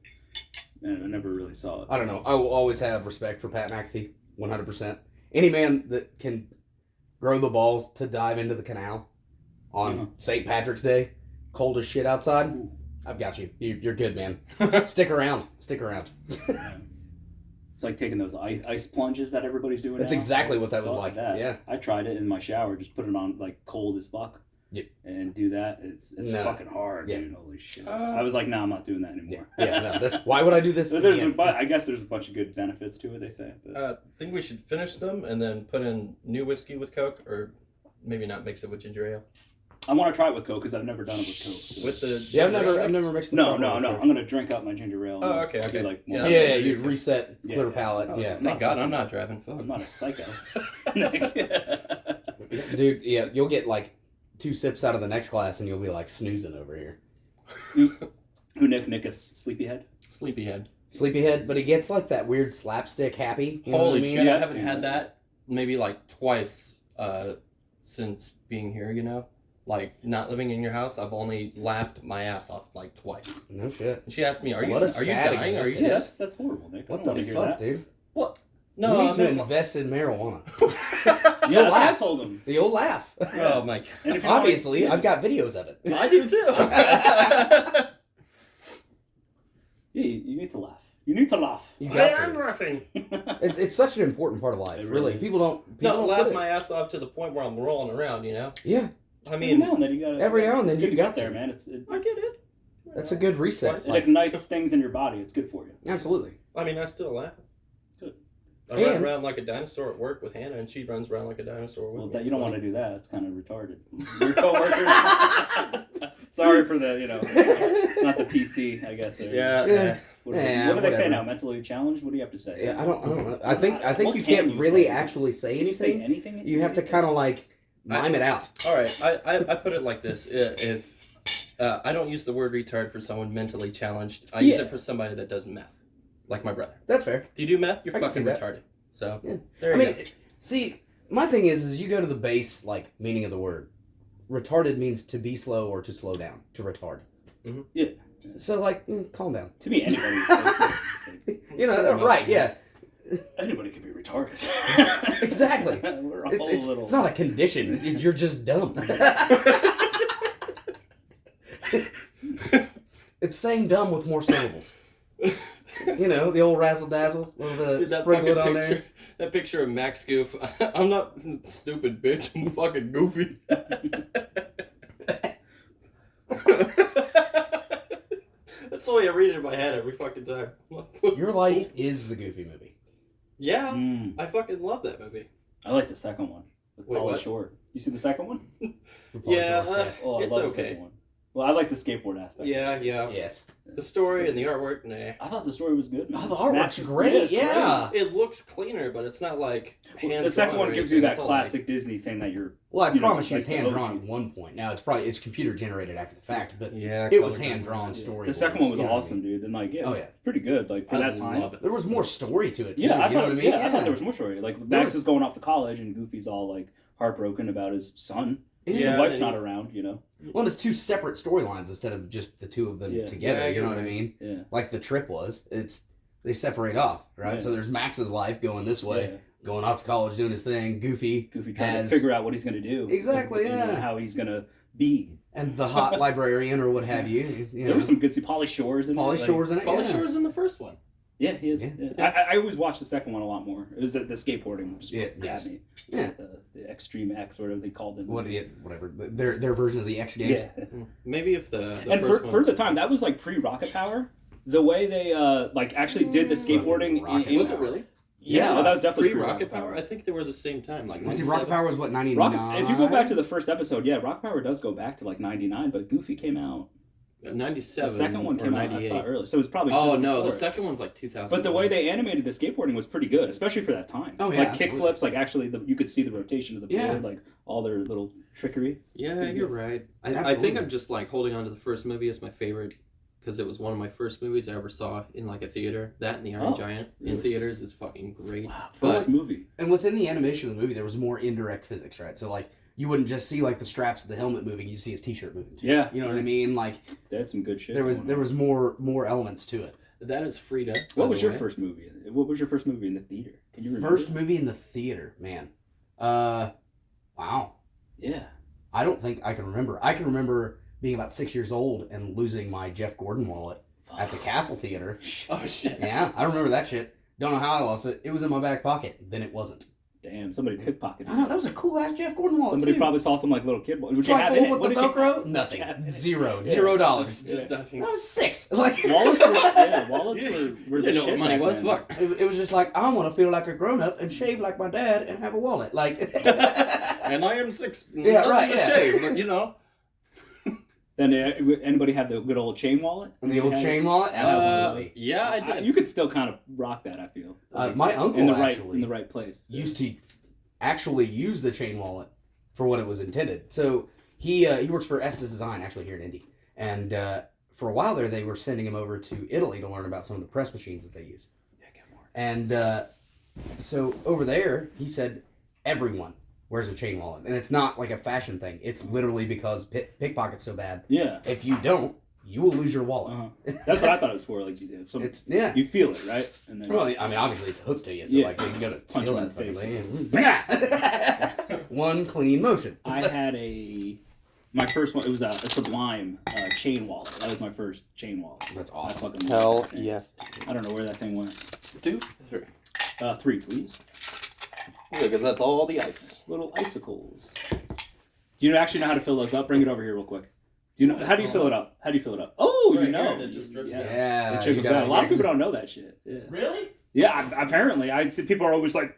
And I never really saw it. I don't know. I will always have respect for Pat McAfee, 100%. Any man that can grow the balls to dive into the canal on St. Patrick's Day, cold as shit outside, Ooh. I've got you. You're good, man. Stick around. Stick around. Yeah. It's like taking those ice plunges that everybody's doing. That's now. exactly what that was Fuck like. that. Yeah. I tried it in my shower. Just put it on like cold as fuck. Yep. And do that. It's No. fucking hard, Yeah. dude. Holy shit. I was like, nah, I'm not doing that anymore. Yeah, no, that's why would I do this? So there's again? I guess there's a bunch of good benefits to it. They say. But I think we should finish them and then put in new whiskey with Coke, or maybe not mix it with ginger ale. I want to try it with Coke because I've never done it with Coke. With the Yeah, I've ginger ale never mix? mixed the No. proper I'm with gonna drink up my ginger ale. Oh, okay, I'll do, okay. like, Yeah, more- Yeah, that's what you I do, too. reset, Yeah. clear palate. Oh, Yeah. Thank God I'm not driving. Fuck. I'm not a psycho. Dude, yeah, you'll get like 2 sips out of the next glass and you'll be like snoozing over here. Who Nick a sleepyhead? Sleepyhead. Sleepyhead, but he gets like that weird slapstick happy. You know Holy what I mean? shit! Yeah, I I've haven't seen had that. that maybe like twice since being here. You know, like not living in your house. I've only laughed my ass off like twice. No shit. And she asked me, "Are you What a are you sad dying? Are you existence. Yeah, dead?" that's horrible, Nick. I What don't wanna the hear fuck, that. dude? What? You No, need to I'm invest in marijuana. Yeah, You'll that's what I laugh. told him. You'll laugh. Oh my God! And if you Obviously, don't- I've got videos of it. I do too. Yeah, you need to laugh. You need to laugh. You got I am to. laughing. It's such an important part of life. It Really, really is. people don't Laugh put it- my ass off to the point where I'm rolling around. You know. Yeah, I Every mean, now and then you gotta. every now and then it's good you to got get there, to. man. I get it. That's a good reset. It ignites things in your body. It's good for you. Absolutely. I mean, I still laugh. Good. I run And- around like a dinosaur at work with Hannah, and she runs around like a dinosaur with Well, me. that, It's you don't funny. want to do that. It's kind of retarded. Your coworkers. Sorry for the, it's not the PC, I guess. Yeah. Yeah. What, Yeah, what do they say whatever. now? Mentally challenged? What do you have to say? Yeah, I don't know. I think What you can can't you really say? actually say Can you say anything. anything? You have to kind of like mime it out. All right. I put it like this. If I don't use the word retard for someone mentally challenged, I use Yeah. it for somebody that does meth, like my brother. That's fair. If you do meth, you're I can fucking see that. retarded. So Yeah. there I you mean, go. see, my thing is you go to the base like meaning of the word. Retarded means to be slow or to slow down. To retard. Mm-hmm. Yeah. So like, calm down. To me, anybody. You know, right? Yeah. Anybody can be retarded. Exactly. We're all It's little. not a condition. You're just dumb. It's saying dumb with more syllables. You know, the old razzle dazzle, a little bit Dude, of that sprinkle it fucking on picture, there. that picture of Max Goof. I'm not stupid, bitch. I'm fucking goofy. That's the way I read it in my head every fucking time. Your life is the Goofy movie. Yeah, Mm. I fucking love that movie. I like the second one. With Wait, Pauly what? Shore. You see the second one? Yeah, Oh, I It's love the okay. second one. Well, I like the skateboard aspect. Yeah. Yes. The story and the artwork, nah. I thought the story was good. Man. Oh, the artwork's Max is- great, it's yeah. It looks cleaner, but it's not like hand. The second drawn one or gives you anything. that It's all classic Disney thing that you're. Well, I You know, promise you, it's like the hand drawn OG. at one point. Now it's computer generated after the fact, but Yeah, it was color hand graded. drawn story. The second one was awesome, dude, and like, yeah, Oh, yeah. pretty good. Like for that time. love it. There was more story to it. Too, Yeah, I you know thought. what I mean? Yeah, I thought there was more story. Like There Max was- is going off to college, and Goofy's all like heartbroken about his son. Yeah, the wife's and- not around. You know. Well, it's two separate storylines instead of just the two of them Yeah. together. Yeah, you know you're what I right. mean? Yeah. Like the trip was. They separate off, right? Yeah. So there's Max's life going this way, Yeah. going off to college, doing his thing. Goofy Goofy trying has to figure out what he's gonna do. Exactly, You know, yeah. how he's gonna be. and the hot librarian or what have you. You There know. was some good. See, Pauly Shore's in Pauly it. Shore's in it. Pauly yeah. Shore's in the first one. Yeah, he is. Yeah. Yeah. I always watched the second one a lot more. It was the skateboarding just Yeah, grabbed yes. me. Yeah. The Extreme X, whatever they called it. Whatever. Their version of the X Games. Yeah. Maybe if the And first for one the was- time, that was like pre-Rocket Power. The way they like actually did the skateboarding. Rocket was it really? Yeah, well, that was definitely Pre-Rocket Power. I think they were the same time. Like Well, see, 97. Rocket Power was what, 99? If you go back to the first episode, yeah, Rocket Power does go back to like 99, but Goofy came out. 97. The second one or came out, I 98. thought, early. So it was probably Oh just no, before the it. second one's like 2000. But the way they animated the skateboarding was pretty good, especially for that time. Oh, yeah, like absolutely. kickflips, like actually you could see the rotation of the board, Yeah. like all their little trickery. Yeah, you're right. I think Absolutely. I'm just like holding on to the first movie as my favorite because it was one of my first movies I ever saw in like a theater. That and the Iron Oh, Giant in theaters is fucking great. Wow, But- first movie. And within the animation of the movie, there was more indirect physics, right? So, like, you wouldn't just see, like, the straps of the helmet moving, you'd see his t-shirt moving, too. Yeah. You know what I mean? Like, They had some good shit. there was going on. more elements to it. That is Frida. What by was the your way. first movie? What was your first movie in the theater? Can you remember? First movie in the theater, man. Wow. Yeah. I don't think I can remember. I can remember being about 6 years old and losing my Jeff Gordon wallet at the Castle Theater. Oh shit. Yeah, I remember that shit. Don't know how I lost it. It was in my back pocket. Then it wasn't. Damn, somebody pickpocketed. I know, that was a cool ass Jeff Gordon wallet, Somebody too. probably saw some like little kid. What did you have in it? Trifle What with the did you- Velcro? What Nothing. did you have in it? Zero. Yeah. $0. Just nothing. I was 6. Like Wallets were, yeah, wallets Yeah, were you the didn't know shit what money back was. then. Fuck. it was just like, I want to feel like a grown up and shave like my dad and have a wallet. Like, And I am 6. Yeah, Nothing right, to yeah. shave, but you know. Then anybody have the good old chain wallet? the old chain wallet. Absolutely. Yeah, I did. You could still kind of rock that. I feel. My uncle in the actually right place. used to actually use the chain wallet for what it was intended. So he works for Estes Design actually here in Indy, and for a while there they were sending him over to Italy to learn about some of the press machines that they use. Yeah, get more. And so over there, he said everyone wears a chain wallet, and it's not like a fashion thing. It's literally because pickpocket's so bad. Yeah. If you don't, you will lose your wallet. Uh-huh. That's what I thought it was for. Like, It's yeah. you feel it, right? And then Well, I mean, obviously it's hooked to you, so Yeah. like you gotta Punch steal him in that the fucking face. thing. Yeah. One clean motion. I had a My first one, it was a Sublime chain wallet. That was my first chain wallet. That's awesome. I fucking Hell loved that thing. yes. I don't know where that thing went. 2, 3. 3, please. Yeah, because that's all the ice. Little icicles. Do you actually know how to fill those up? Bring it over here real quick. Do you know how do you fill it up? How do you fill it up? Oh, right you know. here, it just drips yeah. down. Yeah. It trickles down. A lot of people don't know that shit. Yeah. Really? Yeah, apparently. I see people are always like,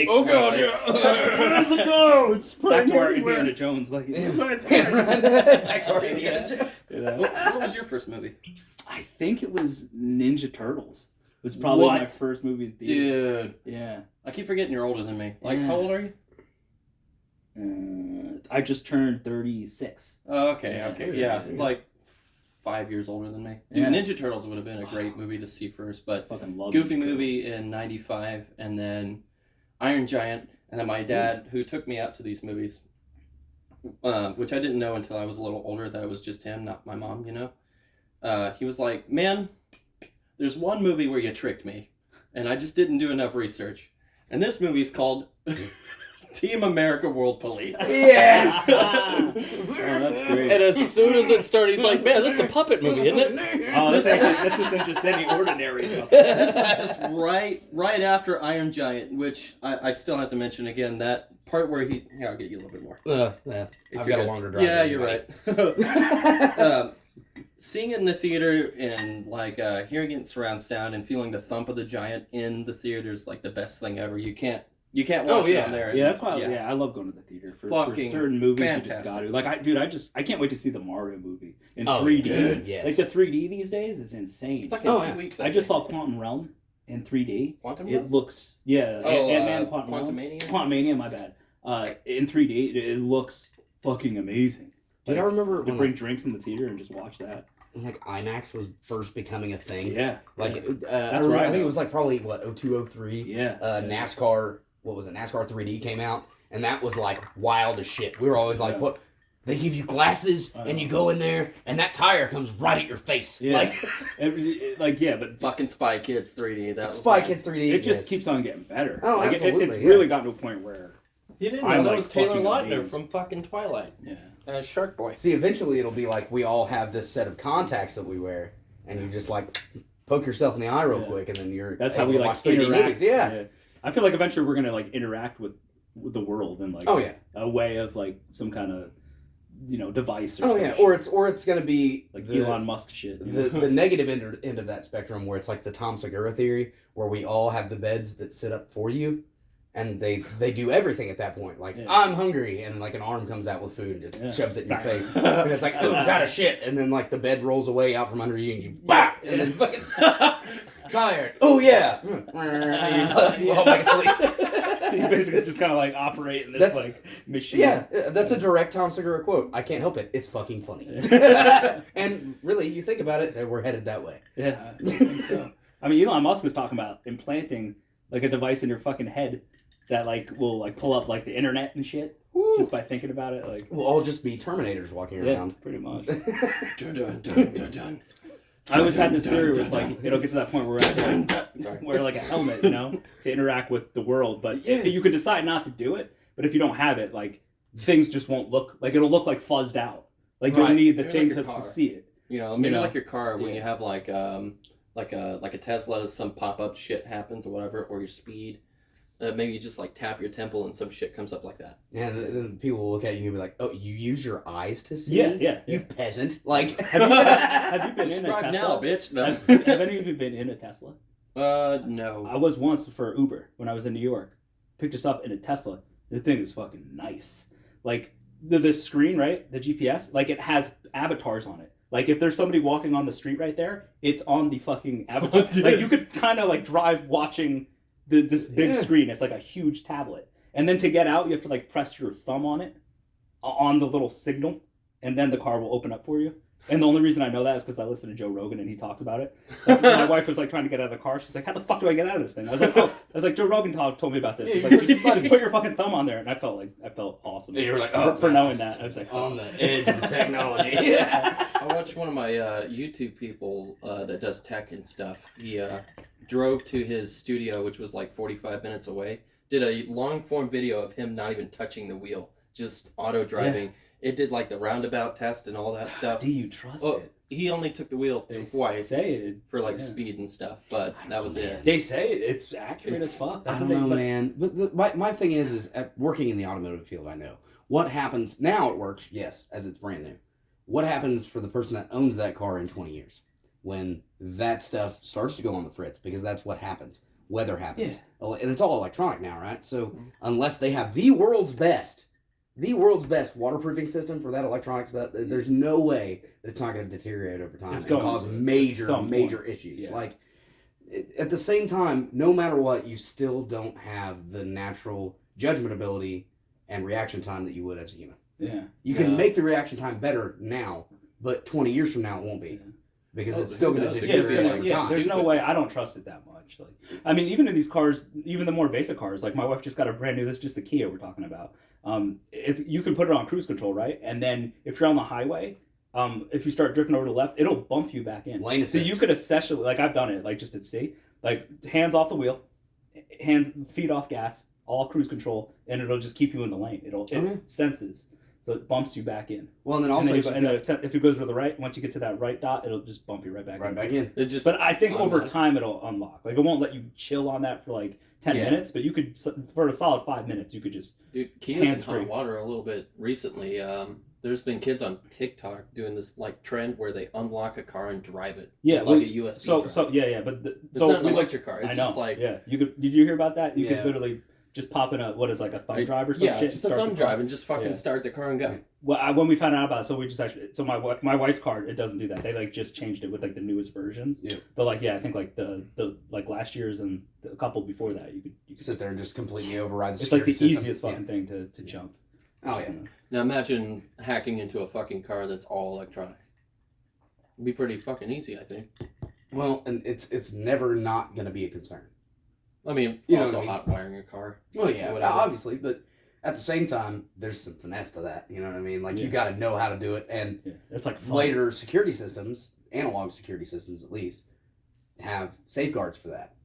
oh god, yeah. Where does it go? It's back to our Indiana Jones. Like, Back to our Indiana Jones. You know? What was your first movie? I think it was Ninja Turtles. It was probably my first movie in theater. Dude. Yeah. I keep forgetting you're older than me. Like, Yeah. how old are you? I just turned 36. Oh, okay. Yeah, Yeah. like 5 years older than me. Dude, Yeah. Ninja Turtles would have been a great movie to see first, but Fucking love Goofy Ninja movie in 95, and then Iron Giant, and then my dad, who took me out to these movies, which I didn't know until I was a little older, that it was just him, not my mom, you know? He was like, man, there's one movie where you tricked me, and I just didn't do enough research. And this movie's called Team America World Police. Yes! Oh, that's great. And as soon as it started, he's like, man, this is a puppet movie, isn't it? Oh, this isn't just any ordinary puppet. This was just right after Iron Giant, which I still have to mention again, that part where he... Here, I'll get you a little bit more. Yeah. I've got a longer drive. Yeah, you're right. Seeing it in the theater and like hearing it in surround sound and feeling the thump of the giant in the theater is like the best thing ever. You can't watch it on there. Yeah, that's why. Yeah, I love going to the theater for certain movies. Fantastic. You just got to. Like, I can't wait to see the Mario movie in 3D. Dude, yes. Like the 3D these days is insane. It's like in 2 weeks. I just saw Quantum Realm in 3D. Quantum It Realm? looks Ant-Man Quantumania? Quantumania, my bad. In 3D, it looks fucking amazing. Dude, I remember to when bring drinks in the theater and just watch that. like IMAX was first becoming a thing. Yeah, Like That's I right. think it was like probably 02, 03. Yeah. NASCAR. What was it? NASCAR 3D came out, and that was like wild as shit. We were always like, "What? They give you glasses, and you go in there, and that tire comes right at your face." Yeah. Like, but fucking Spy Kids 3D. That Spy Kids 3D. it just keeps on getting better. Oh, like, absolutely. It's really gotten to a point where You didn't I'm know that like was Taylor fucking Lautner amazed. from fucking Twilight. Yeah. Shark Boy. See, eventually it'll be like we all have this set of contacts that we wear, and you just like poke yourself in the eye real quick, and then you're That's able how we to like watch 3D interact. movies. Yeah. I feel like eventually we're gonna like interact with the world in like a way of like some kind of device or something. or it's gonna be like the, Elon Musk shit. You know? the negative end of that spectrum, where it's like the Tom Segura theory, where we all have the beds that sit up for you, and they do everything at that point. Like, I'm hungry, and like an arm comes out with food and just shoves it in your face, and it's like, oh, got a shit, and then like the bed rolls away out from under you, and you bop, and then fucking tired. Oh yeah, and you fall back asleep. You basically just kind of like operate in this like machine. Yeah, that's a direct Tom Segura quote. I can't help it. It's fucking funny. And really, you think about it, we're headed that way. Yeah, I think so. I mean, Elon Musk was talking about implanting like a device in your fucking head that like will like pull up like the internet and shit. Woo. Just by thinking about it. Like we'll all just be Terminators walking around. Pretty much. Dun, dun, dun, dun, dun. I always had this theory where it's like it'll get to that point where we're at wear like a helmet, to interact with the world. But you can decide not to do it. But if you don't have it, like things just won't look like it'll look like fuzzed out. Like you'll need the thing to see it. Maybe like your car when you have like a Tesla, some pop up shit happens or whatever, or your speed. Maybe you just like tap your temple and some shit comes up like that. And then people will look at you and be like, "Oh, you use your eyes to see? Yeah. You peasant!" Like, have you been in a Tesla? Now, bitch. No. Have any of you been in a Tesla? No. I was once for Uber when I was in New York. Picked us up in a Tesla. The thing is fucking nice. Like the screen, right? The GPS, like it has avatars on it. Like if there's somebody walking on the street right there, it's on the fucking avatar. Like you could kind of like drive watching this big screen. It's like a huge tablet. And then to get out, you have to like press your thumb on it, on the little signal, and then the car will open up for you. And the only reason I know that is because I listen to Joe Rogan and he talks about it. Like, my wife was like trying to get out of the car. She's like, "How the fuck do I get out of this thing?" I was like, Joe Rogan told me about this. He's like, just put your fucking thumb on there. And I felt awesome. you were like, for knowing that. I was like, on the edge of the technology. Yeah. I watched one of my YouTube people that does tech and stuff. He drove to his studio, which was like 45 minutes away, did a long form video of him not even touching the wheel, just auto driving. it did like the roundabout test and all that stuff. Do you trust Well, it? he only took the wheel twice for like yeah. speed and stuff, but that was it. They say it's accurate as fuck. I don't know, man. But my thing is at working in the automotive field, I know what happens now. It works, yes, as it's brand new. What happens for the person that owns that car in 20 years when that stuff starts to go on the fritz? Because that's what happens. Weather happens, and it's all electronic now, right? So unless they have the world's best waterproofing system for that electronic stuff, there's no way that it's not going to deteriorate over time and cause major issues. Yeah. Like, at the same time, no matter what, you still don't have the natural judgment ability and reaction time that you would as a human. Yeah. You can make the reaction time better now, but 20 years from now it won't be. Because it's still going to deteriorate over time. There's no way. I don't trust it that much. Like, I mean, even in these cars, even the more basic cars, like my wife just got a brand new, this is just the Kia we're talking about. You can put it on cruise control, right? And then if you're on the highway, if you start drifting over to the left, it'll bump you back in. Lane assist. So you could essentially, like I've done it, like just at sea, like hands off the wheel, feet off gas, all cruise control, and it'll just keep you in the lane. It senses. So it bumps you back in. Well, and then also if it goes to the right, once you get to that right dot, it'll just bump you right back in. But I think over time it'll unlock. Like, it won't let you chill on that for like 10 minutes, but you could, for a solid 5 minutes, you could just Kia's in hot water a little bit recently. There's been kids on TikTok doing this like trend where they unlock a car and drive it. Yeah, like a USB drive. But it's not an electric car. It's just like did you hear about that? You could literally just pop in a a thumb drive or some shit. Just a thumb drive and just fucking start the car and go. Well, when we found out about it, so we just actually, so my wife's car, it doesn't do that. They like just changed it with like the newest versions. Yeah. But like, I think like the like last year's and a couple before that, you could sit there and just completely override the It's like the system. easiest fucking thing to jump. Oh yeah. So, now imagine hacking into a fucking car that's all electronic. It'd be pretty fucking easy, I think. Well, and it's never not going to be a concern. I mean, also hot wiring a car. Well, yeah, obviously, but at the same time, there's some finesse to that. You know what I mean? Like, you got to know how to do it. And it's like fun. Later security systems, analog security systems at least, have safeguards for that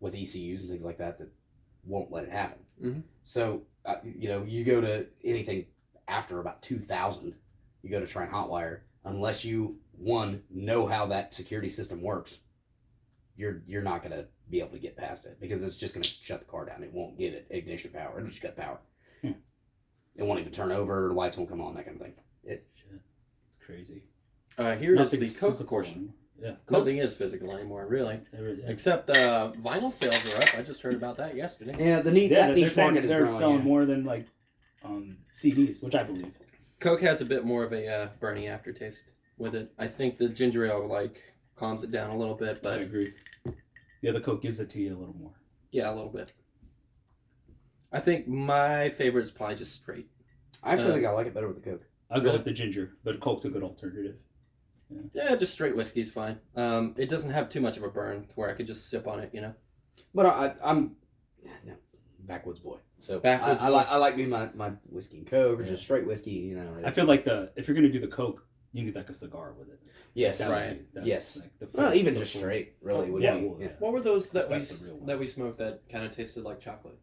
with ECUs and things like that won't let it happen. Mm-hmm. So, you go to anything after about 2000, you go to try and hotwire, unless you, one, know how that security system works, you're not going to be able to get past it because it's just going to shut the car down. It won't give it ignition power. It'll just cut power. It won't even turn over. The lights won't come on. That kind of thing. Shit, it's crazy. Here is the Coke portion. Yeah, nothing is physical anymore, really. Except vinyl sales are up. I just heard about that yesterday. Yeah, that niche market is they're growing. selling more than like CDs, which I believe. Coke has a bit more of a burning aftertaste with it. I think the ginger ale calms it down a little bit, but I agree. Yeah, the Coke gives it to you a little more. Yeah, a little bit. I think my favorite is probably just straight. I actually think I like it better with the Coke. I'll go with the ginger, but Coke's a good alternative. Yeah, just straight whiskey's fine. It doesn't have too much of a burn to where I could just sip on it, But I'm backwoods boy. So I like me my whiskey and Coke or just straight whiskey, I feel like if you're gonna do the Coke, you need like a cigar with it. Yes. Right. Yes. Like even just straight, really. What were those that we smoked that kind of tasted like chocolate?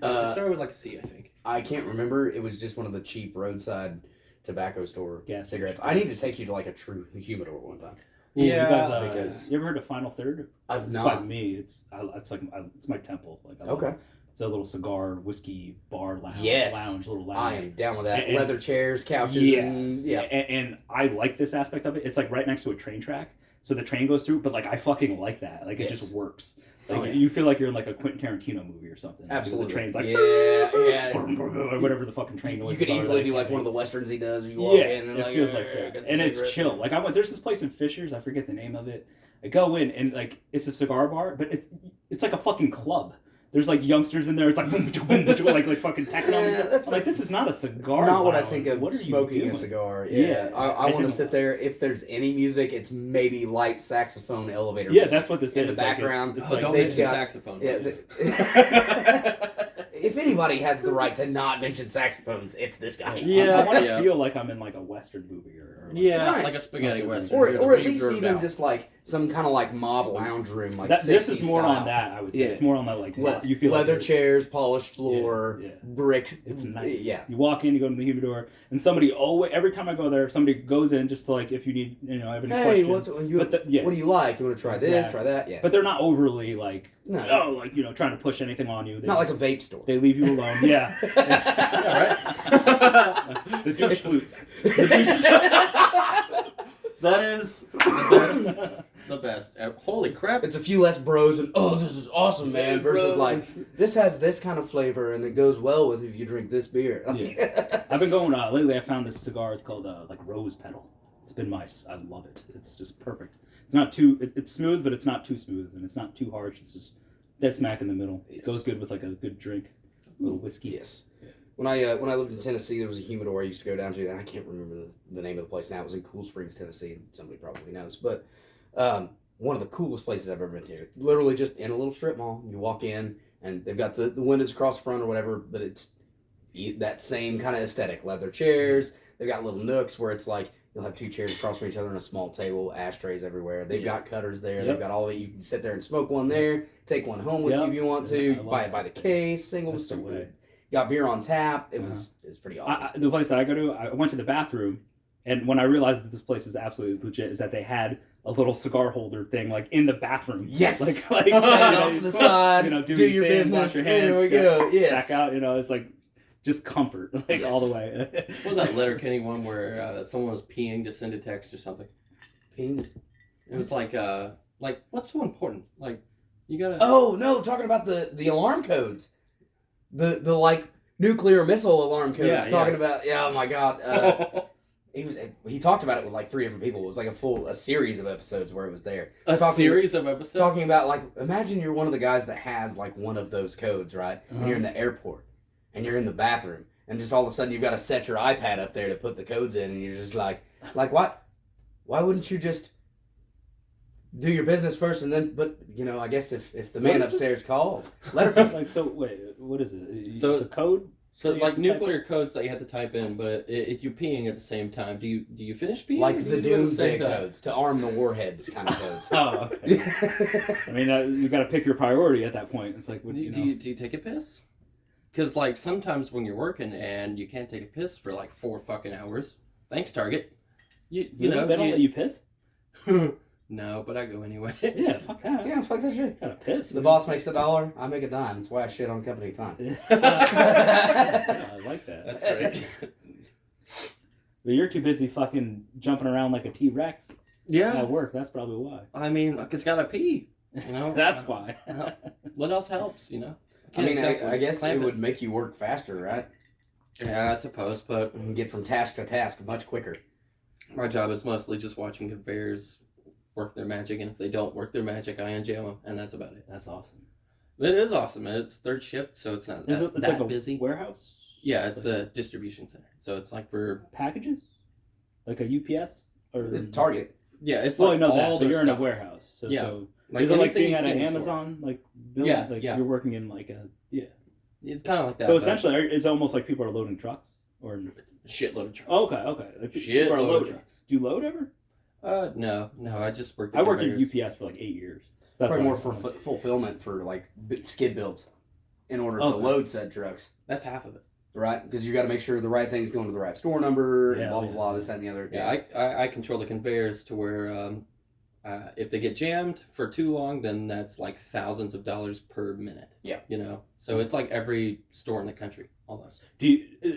It started with like a C, I think. I can't remember. It was just one of the cheap roadside tobacco store cigarettes. I need to take you to like a true humidor one time. Yeah, because you ever heard of Final Third? I've not. By me, it's my temple. Okay. It's a little cigar, whiskey, bar, lounge. Yes. Little lounge. I am down with that. And leather chairs, couches. And I like this aspect of it. It's like right next to a train track. So the train goes through, but like I fucking like that. Like it just works. Like you feel like you're in like a Quentin Tarantino movie or something. Absolutely. The train's like or whatever the fucking train noise. You could easily do like one of the westerns he does. You walk in and it feels like that. And it's chill. Like there's this place in Fishers, I forget the name of it. I go in and like it's a cigar bar, but it's like a fucking club. There's like youngsters in there. It's like like fucking techno. That's like this is not a cigar. Not what I think of smoking a cigar. Yeah, I want to sit there. If there's any music, it's maybe light saxophone elevator. Yeah, that's what this is. In the background, it's like don't mention saxophone. Yeah. If anybody has the right to not mention saxophones, it's this guy. Yeah, I want to feel like I'm in like a western movie or Or Yeah, Right. like a spaghetti Something western. Or the at least reverb even out. just like some kind of like mob lounge room, like this is 60s more style. on that. I would say Yeah. it's more on that like you feel leather like chairs, polished floor, Yeah, yeah. brick. it's nice. Yeah. You walk in, you go to the humidor, and somebody every time I go there, somebody goes in just to like if you need have any Hey, questions. what do you like? You want to try this? Exactly. Try that? Yeah. But they're not overly like No. trying to push anything on you. They Not like just- a vape store. They leave you alone. Yeah. Yeah, right? The douche flutes. That is the best. The best. Holy crap. It's a few less bros and this is awesome, man. Versus like this has this kind of flavor and it goes well with if you drink this beer. Yeah. I've been going lately. I found this cigar. It's called like Rose Petal. It's been I love it. It's just perfect. It's not too. It's smooth, but it's not too smooth, and it's not too harsh. It's just dead smack in the middle. It goes good with like a good drink, a little whiskey. Yes. When I lived in Tennessee, there was a humidor I used to go down to, and I can't remember the name of the place now. It was in Cool Springs, Tennessee. Somebody probably knows, but one of the coolest places I've ever been to. Literally just in a little strip mall. You walk in, and they've got the windows across the front or whatever, but it's that same kind of aesthetic. Leather chairs. They've got little nooks where it's like you'll have two chairs across from each other on a small table, ashtrays everywhere. They've got cutters there. Yep. They've got all of it. You can sit there and smoke one there, take one home with you if you want to. You buy it by the case, single. That's the way. Got beer on tap. It was pretty awesome. The place that I go to, I went to the bathroom, and when I realized that this place is absolutely legit, is that they had a little cigar holder thing like in the bathroom. Yes, like off to the side. Do your thing, business. wash your hands, There we go. Yes, back out. It's like just comfort, like all the way. What was that Letterkenny one where someone was peeing to send a text or something? Peeing. It was like what's so important? Like you gotta. Oh no, talking about the alarm codes. The like nuclear missile alarm codes. Talking about oh my god. He talked about it with like 3 different people. It was like a series of episodes where it was there. Series of episodes? Talking about like imagine you're one of the guys that has like one of those codes, right? And you're in the airport and you're in the bathroom and just all of a sudden you've got to set your iPad up there to put the codes in and you're just like what? Why wouldn't you just do your business first and then but I guess if the man upstairs calls Letterkenny. Like so wait, what is it? So it's a code? So like nuclear codes that you have to type in, but if you're peeing at the same time, do you finish peeing? Like the doomsday codes to arm the warheads kind of codes. Oh, okay. I mean, you got to pick your priority at that point. It's like, do you take a piss? Because like sometimes when you're working and you can't take a piss for like 4 fucking hours, thanks Target. You know they don't let you piss. No, but I go anyway. Yeah, fuck that. Yeah, fuck that shit. Gotta piss. The boss makes $1, I make a dime. That's why I shit on company time. Yeah, I like that. That's great. But you're too busy fucking jumping around like a T-Rex. Yeah. At work, that's probably why. I mean, it's gotta pee. That's why. What else helps? I mean, I guess it would make you work faster, right? Yeah, I suppose, but You can get from task to task much quicker. my job is mostly just watching conveyors work their magic, and if they don't work their magic, I unjam them, and that's about it. That's awesome. It is awesome. It's third shift, so it's not It's that like a busy. warehouse? Yeah, it's the distribution center. So it's like for Packages? Like a UPS? Or Target. yeah, it's Well, like I know all that, but their you're in a stuff. warehouse. So, Yeah. so Like is it like anything being you at see an in the Amazon like building? Yeah, like yeah. You're working in like a It's kind of like that. So but essentially, it's almost like people are loading trucks, or shitload of trucks. okay. Like, people are Shitload of loading. trucks. Do you load ever? No, I just worked. I worked at UPS for like 8 years. So that's Probably why more for fulfillment for like skid builds in order to Okay. load said trucks. That's half of it. Right? Because you got to make sure the right thing's going to the right store number Yeah, and blah, blah, yeah. blah, this, that, and the other. Yeah, I control the conveyors to where if they get jammed for too long, then that's like thousands of dollars per minute. Yeah. So it's like every store in the country, almost.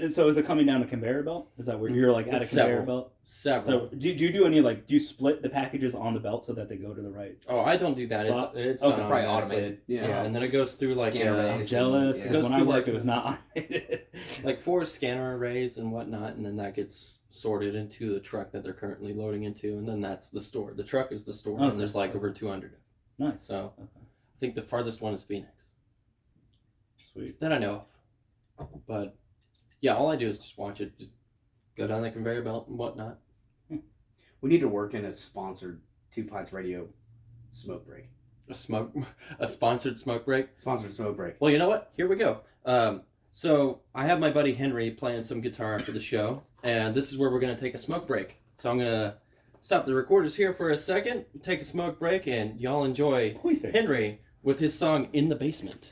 So is it coming down a conveyor belt? Is that where you're like at a It's conveyor several. belt? Several. So do you do any like do you split the packages on the belt so that they go to the right? Oh, I don't do that. Spot? It's Okay. done Probably automatically. automated. Yeah, and then it goes through like Scanner I'm based. jealous Yeah. because Goes when I through, worked like, it was not automated. like 4 scanner arrays and whatnot, and then that gets sorted into the truck that they're currently loading into, and then that's the store. The truck is the store, Okay. and there's like over 200. Nice. So Okay. I think the farthest one is Phoenix Sweet. that I know of. But yeah, all I do is just watch it, just go down the conveyor belt and whatnot. We need to work in a sponsored Two Pints Radio smoke break. A sponsored smoke break. Sponsored smoke break. Well, you know what? Here we go. So I have my buddy Henry playing some guitar for the show, and this is where we're gonna take a smoke break. So I'm gonna stop the recorders here for a second, take a smoke break, and y'all enjoy Henry with his song "In the Basement."